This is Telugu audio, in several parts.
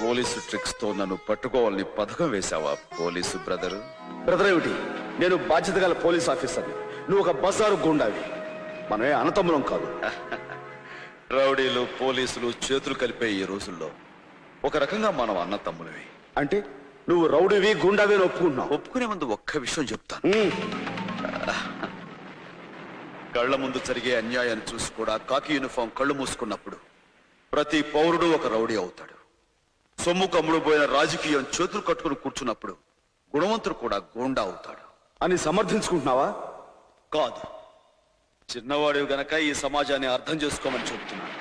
పోలీసు ట్రిక్స్ తో నన్ను పట్టుకోవాలని పథకం వేశావా పోలీసు బ్రదర్? బ్రదర్ ఏమిటి? నేను బాధ్యత గల పోలీస్ ఆఫీసర్ని, నువ్వు ఒక బజారు గుండావి. మనమే అన్నతమ్ములం కాదు. రౌడీలు పోలీసులు చేతులు కలిపే ఈ రోజుల్లో ఒక రకంగా మనం అన్న తమ్ములవి. అంటే నువ్వు రౌడీవి గుండావి అని ఒప్పుకుంటున్నావు? ఒప్పుకునే ముందు ఒక్క విషయం చెప్తాను. కళ్ల ముందు జరిగే అన్యాయాన్ని చూసి కూడా కాకి యూనిఫామ్ కళ్ళు మూసుకున్నప్పుడు ప్రతి పౌరుడు ఒక రౌడీ అవుతాడు. సొమ్ము కమ్ముడు పోయిన రాజకీయం చేతులు కట్టుకుని కూర్చున్నప్పుడు గుణవంతుడు కూడా గూండా అవుతాడు అని సమర్థించుకుంటున్నావా? కాదు, చిన్నవాడు గనక ఈ సమాజాన్ని అర్థం చేసుకోమని చెబుతున్నాను.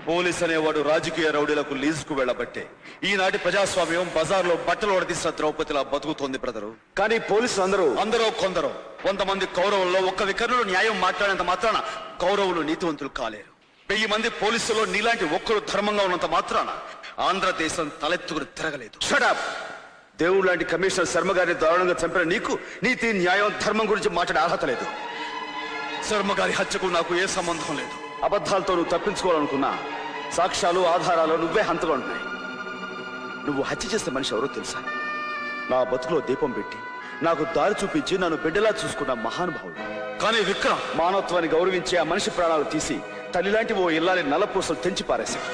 పోలీస్ అనేవాడు రాజకీయ రౌడీలకు లీజుకు వెళ్ళబట్టే ఈనాటి ప్రజాస్వామ్యం బజార్లో బట్టలు వడదీసిన ద్రౌపదిలా బతుకుతోంది బ్రదరు. కానీ పోలీసులు అందరూ కొందరు 100 మంది కౌరవుల్లో ఒక్క వికర్ణులు న్యాయం మాట్లాడేంత మాత్రాన కౌరవులు నీతివంతులు కాలేరు. 1000 మంది పోలీసుల్లో నీలాంటి ఒక్కరు ధర్మంగా ఉన్నంత మాత్రాన ఆంధ్రదేశం తలెత్తుకుని తిరగలేదు. షటప్! దేవుడు లాంటి కమిషనర్ శర్మ గారిని దారుణంగా చంపిన నీకు నీతి, న్యాయం, ధర్మం గురించి మాట్లాడే అర్హత లేదు. శర్మ గారి హత్యకు నాకు ఏ సంబంధం లేదు. అబద్ధాలతో నువ్వు తప్పించుకోవాలనుకున్నా సాక్ష్యాలు, ఆధారాలు నువ్వే హంతగా ఉంటున్నాయి. నువ్వు హత్య చేసే మనిషి ఎవరో తెలుసా? నా బతుకులో దీపం పెట్టి నాకు దారి చూపించి నన్ను బిడ్డలా చూసుకున్న మహానుభావుడు. కానీ విక్రమ్, మానవత్వాన్ని గౌరవించే ఆ మనిషి ప్రాణాలు తీసి తల్లిలాంటి ఓ ఇల్లాలి నల్లపూసలు తెంచి పారేశావు.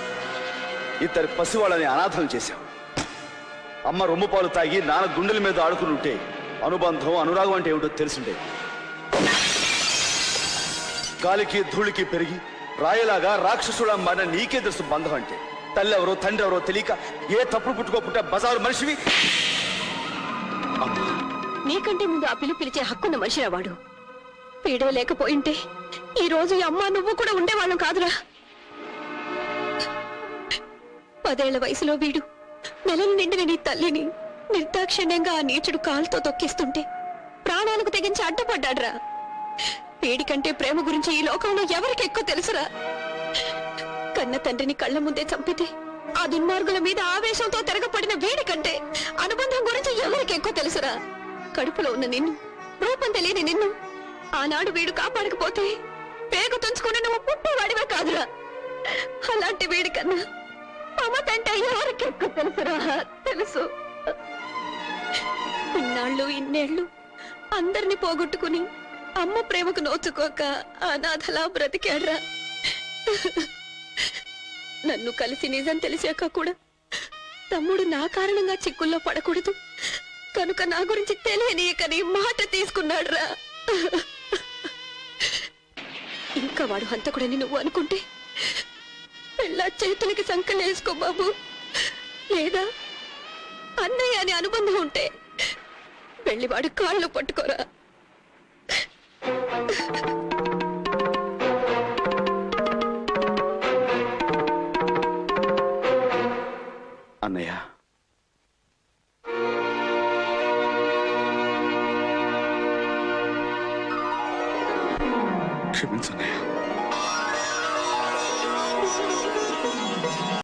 2 పసివాళ్ళని అనాథం చేశావు. అమ్మ రొమ్ము పాలు తాగి నాన్న గుండెల మీద ఆడుకుని ఉంటే అనుబంధం, అనురాగం అంటే ఏమిటో తెలుసుండేది. గాలికి ధూళికి పెరిగి రాయలాగా రాక్షసుడా మారిన నీకే తెలుసు బంధం అంటే. తల్లి ఎవరో తండ్రి ఎవరో తెలియక ఏ తప్పుడు పుట్టుకోపుట్టే బజారు మనిషివి. నీకంటే ముందు ఆ పిలిచే హక్కున్న మనిషిరా వాడు. పీడే లేకపోయింటే ఈ రోజు అమ్మ నువ్వు కూడా ఉండేవాళ్ళం కాదురా. 10 ఏళ్ల వయసులో వీడు నెలలు నిండిన నీ తల్లిని నిర్దాక్షిణ్యంగా ఆ నీచుడు కాలుతో తొక్కిస్తుంటే ప్రాణాలకు తెగించి అడ్డపడ్డాడ్రా. వీడికంటే ప్రేమ గురించి ఈ లోకంలో ఎవరికి ఎక్కువ తెలుసురా? కన్న తండ్రిని కళ్ళ ముందే చంపితే ఆ దుర్మార్గుల మీద ఆవేశంతో తిరగపడిన వీడికంటే అనుబంధం గురించి ఎవరికి ఎక్కువ తెలుసురా? కడుపులో ఉన్న నిన్ను, రూపం తెలియని నిన్ను ఆనాడు వీడు కాపాడకపోతే పేగు తుంచుకుని నువ్వు పుట్టేవాడివే కాదురా. అలాంటి వీడికన్నా మమతంటే ఎవరికి ఎక్కువ తెలుసురా? తెలుసు. ఇన్నేళ్లు అందరినీ పోగొట్టుకుని అమ్మ ప్రేమకు నోచుకోక అనాథలా బ్రతికాడ్రా. నన్ను కలిసి నిజం తెలిసాక కూడా తమ్ముడు నా కారణంగా చిక్కుల్లో పడకూడదు కనుక నా గురించి తెలియనీయకని మాట తీసుకున్నాడురా. ఇంకా వాడు హంతకుడని నువ్వు అనుకుంటే పెళ్ళ చేతులకి సంకలేసుకో బాబు. లేదా అన్నయ్య అని అనుబంధం ఉంటే వెళ్ళి వాడు కాళ్ళు పట్టుకోరా. అన్నయ్య, క్షమించన్నయ్య.